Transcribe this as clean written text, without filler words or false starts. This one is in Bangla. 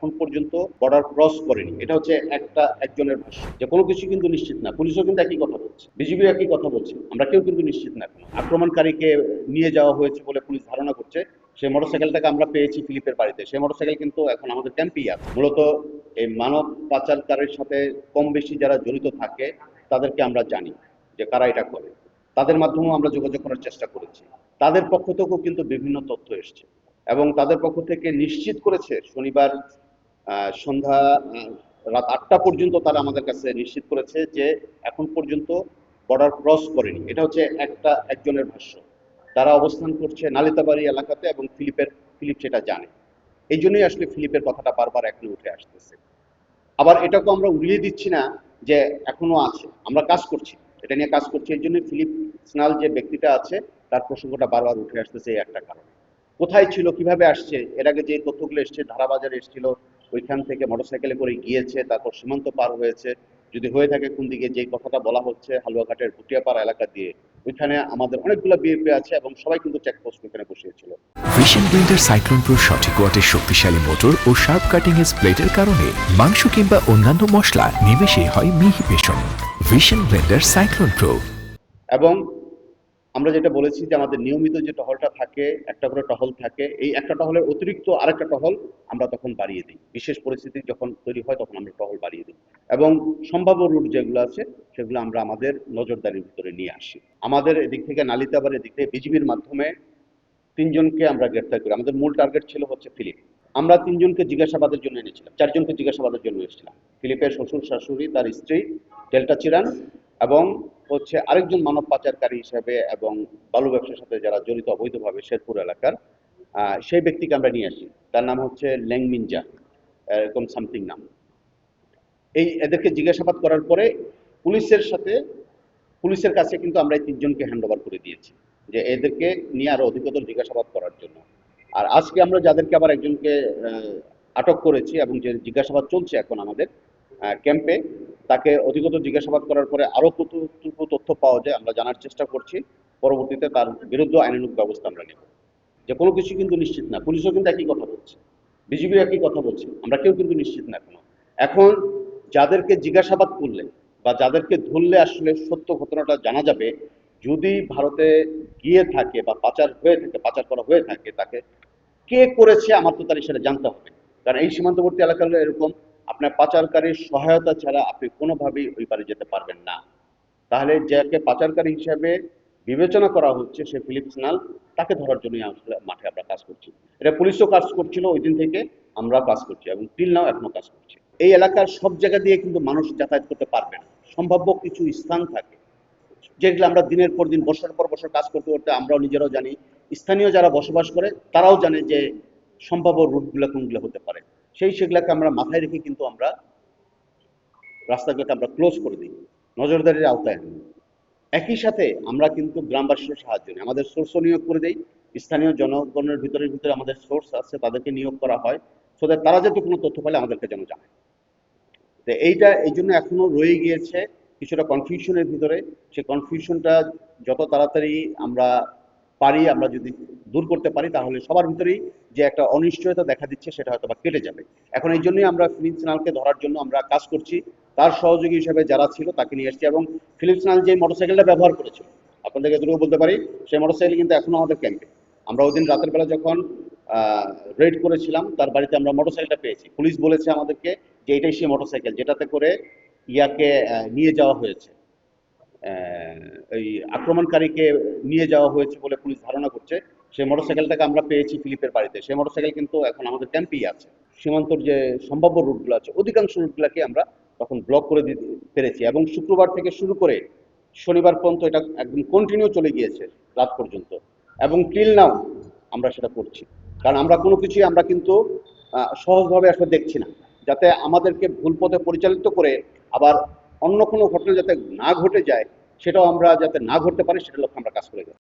এখন পর্যন্ত বর্ডার ক্রস করেনি। এটা হচ্ছে একজনের ভাষ্য, যে কোনো কিছু কিন্তু নিশ্চিত না। পুলিশও কিন্তু একই কথা বলছে, বিজিবি একই কথা বলছে, আমরা কেউ কিন্তু নিশ্চিত না এখনো। আক্রমণকারীকে নিয়ে যাওয়া হয়েছে বলে পুলিশ ধারণা করছে। সেই মোটরসাইকেলটাকে আমরা পেয়েছি ফিলিপের বাড়িতে। সেই মোটরসাইকেল কিন্তু এখন আমাদের ক্যাম্পেই আছে। মূলত এই মানব পাচারকারীর সাথে কম বেশি যারা জড়িত থাকে তাদেরকে আমরা জানি যে কারা এটা করে। তাদের মাধ্যমেও আমরা যোগাযোগ করার চেষ্টা করেছি। তাদের পক্ষ থেকেও কিন্তু বিভিন্ন তথ্য এসছে এবং তাদের পক্ষ থেকে নিশ্চিত করেছে শনিবার সন্ধ্যা রাত ৮টা পর্যন্ত তারা আমাদের কাছে নিশ্চিত করেছে যে এখন পর্যন্ত বর্ডার ক্রস করেনি। এটা হচ্ছে একজনের ভাষ্য। তারা অবস্থান করছে নালিতাবাড়ি এলাকাতে এবং ফিলিপ সেটা জানে। এই জন্যই আসলে ফিলিপের কথাটা বারবার এখনো উঠে আসতেছে। আবার এটাকে আমরা উড়িয়ে দিচ্ছি না যে এখনো আছে, আমরা কাজ করছি, এটা নিয়ে কাজ করছি। এই জন্য ফিলিপ স্নাল যে ব্যক্তিটা আছে তার প্রসঙ্গটা বারবার উঠে আসতেছে এই একটা কারণে। কোথায় ছিল, কিভাবে আসছে, এর আগে যে তথ্যগুলো এসছে ধারাবাজারে এসেছিল, ওইখান থেকে মোটরসাইকেলে করে গিয়েছে, তারপর সীমান্ত পার হয়েছে, যদি হয়ে থাকে কোন দিকে, যে কথাটা বলা হচ্ছে হালুয়াঘাটের ভুটিয়াপাড়া এলাকা দিয়ে, ওইখানে আমাদের অনেকগুলো বিএপি আছে এবং সবাই কিন্তু চেকপোস্ট ওখানে বসিয়েছিল। ভিশন ব্লেন্ডার সাইক্লোন প্রো সঠিক ওয়াটের শক্তিশালী মোটর ও শার্প কাটিং এজ প্লেটের কারণে মাংস কিংবা অন্যান্য মশলা নিমেষেই হয় মিহি বেসন। Vision blender cyclone pro. এবং আমরা যেটা বলেছি যে আমাদের নিয়মিত যে টহলটা থাকে, একটা করে টহল থাকে, এই একটা টহলের অতিরিক্ত আরেকটা টহল আমরা তখন বাড়িয়ে দিই। বিশেষ পরিস্থিতি যখন তৈরি হয় তখন আমরা টহল বাড়িয়ে দিই এবং সম্ভাব্য রুট যেগুলো আছে সেগুলো আমরা আমাদের নজরদারির ভিতরে নিয়ে আসি। আমাদের এদিক থেকে নালিতাবাড়ির এদিক থেকে বিজিবির মাধ্যমে ৩ জনকে আমরা গ্রেফতার করি। আমাদের মূল টার্গেট ছিল হচ্ছে ফিলিপ। আমরা ৩ জনকে জিজ্ঞাসাবাদের জন্য এনেছিলাম, 4জনকে জিজ্ঞাসাবাদের জন্য এসেছিলাম। ফিলিপের শ্বশুর শাশুড়ি, তার স্ত্রী ডেল্টা চিরান এবং হচ্ছে আরেকজন মানব পাচারকারী হিসেবে এবং বালু ব্যবসার সাথে যারা জড়িত অবৈধভাবে শেরপুর এলাকার, সেই ব্যক্তিকে আমরা নিয়ে আসি। তার নাম হচ্ছে ল্যাংমিনজা, এরকম সামথিং নাম। এদেরকে জিজ্ঞাসাবাদ করার পরে পুলিশের কাছে কিন্তু আমরা এই 3জনকে হ্যান্ড ওভার করে দিয়েছি যে এদেরকে নিয়ে আরো অধিকতর জিজ্ঞাসাবাদ করার জন্য। আর আজকে আমরা যাদেরকে আবার একজনকে আটক করেছি এবং যে জিজ্ঞাসাবাদ চলছে এখন আমাদের ক্যাম্পে, তাকে অধিকতর জিজ্ঞাসাবাদ করার পরে আরো কতটুকু তথ্য পাওয়া যায় আমরা জানার চেষ্টা করছি। পরবর্তীতে তার বিরুদ্ধে আইনানুগ ব্যবস্থা আমরা নেব। যে কোনো কিছু কিন্তু নিশ্চিত না। পুলিশও কিন্তু একই কথা বলছে, বিজিবি একই কথা বলছে, আমরা কেউ কিন্তু নিশ্চিত না এখনো। এখন যাদেরকে জিজ্ঞাসাবাদ করলে বা যাদেরকে ধরলে আসলে সত্য ঘটনাটা জানা যাবে। যদি ভারতে গিয়ে থাকে বা পাচার করা হয়ে থাকে, তাকে কে করেছে আমার তো তার সেটা জানতে হবে। কারণ এই সীমান্তবর্তী এলাকাগুলো এরকম, আপনার পাচারকারীর সহায়তা ছাড়া আপনি কোনোভাবেই ওই পারে যেতে পারবেন না। তাহলে যাকে পাচারকারী হিসেবে বিবেচনা করা হচ্ছে সে ফিলিপ স্নাল, তাকে ধরার জন্যই আসলে মাঠে আমরা কাজ করছি। এটা পুলিশও কাজ করছিল ওই দিন থেকে, আমরা কাজ করছি এবং টিল নাও এখনো কাজ করছি। এই এলাকার সব জায়গা দিয়ে কিন্তু মানুষ যাতায়াত করতে পারবে না। সম্ভাব্য কিছু স্থান থাকে যেগুলো আমরা দিনের পর দিন, বছর পর বছর কাজ করতে করতে আমরাও নিজেরাও জানি, স্থানীয় যারা বসবাস করে তারাও জানে যে সম্ভাব্য রুটগুলো কোনগুলো হতে পারে। সেগুলোকে আমরা মাথায় রেখে কিন্তু আমরা রাস্তাগুলোকে আমরা ক্লোজ করে দিই, নজরদারির আওতায় আনি। একই সাথে আমরা কিন্তু গ্রামবাসীর সাহায্য নিই, আমাদের সোর্সও নিয়োগ করে দেই। স্থানীয় জনগণের ভিতরে আমাদের সোর্স আছে, তাদেরকে নিয়োগ করা হয় সো দ্যাট তারা যাতে কোনো তথ্য পাইলে আমাদেরকে যেন জানায়। তো এইটা এই জন্য এখনো রয়ে গিয়েছে কিছুটা কনফিউশনের ভিতরে। সেই কনফিউশনটা যত তাড়াতাড়ি আমরা যদি দূর করতে পারি তাহলে সবার ভিতরেই যে একটা অনিশ্চয়তা দেখা দিচ্ছে সেটা হয়তো বা কেটে যাবে। এখন এই জন্যই আমরা ফিলিপ স্নালকে ধরার জন্য আমরা কাজ করছি। তার সহযোগী হিসেবে যারা ছিল তাকে নিয়ে এসেছি এবং ফিলিপ স্নাল যে মোটরসাইকেলটা ব্যবহার করেছিল, আপনাদেরকে এতটুকু বলতে পারি, সেই মোটরসাইকেল কিন্তু এখনো আমাদের ক্যাম্পে। আমরা ওই দিন রাতের বেলা যখন রেড করেছিলাম তার বাড়িতে আমরা মোটরসাইকেলটা পেয়েছি। পুলিশ বলেছে আমাদেরকে যে এটাই সেই মোটরসাইকেল যেটাতে করে ইয়াকে নিয়ে যাওয়া হয়েছে, এই আক্রমণকারীকে নিয়ে যাওয়া হয়েছে বলে পুলিশ ধারণা করছে। সেই মোটরসাইকেলটাকে আমরা পেয়েছি ফিলিপের বাড়িতে। সেই মোটরসাইকেল কিন্তু এখন আমাদের ক্যাম্পেই আছে। সীমান্তর যে সম্ভাব্য রুটগুলো আছে অধিকাংশ রুটগুলোকে আমরা তখন ব্লক করে দিতে পেরেছি এবং শুক্রবার থেকে শুরু করে শনিবার পর্যন্ত এটা একদম কন্টিনিউ চলে গিয়েছে রাত পর্যন্ত এবং টিল নাও আমরা সেটা করছি। কারণ আমরা কোনো কিছুই আমরা কিন্তু সহজভাবে আসলে দেখছি না, যাতে আমাদেরকে ভুল পথে পরিচালিত করে আবার অন্য কোনো ঘটনা যাতে না ঘটে যায়, সেটাও আমরা যাতে না ঘটতে পারি সেটা লক্ষ্যে আমরা কাজ করে যাই।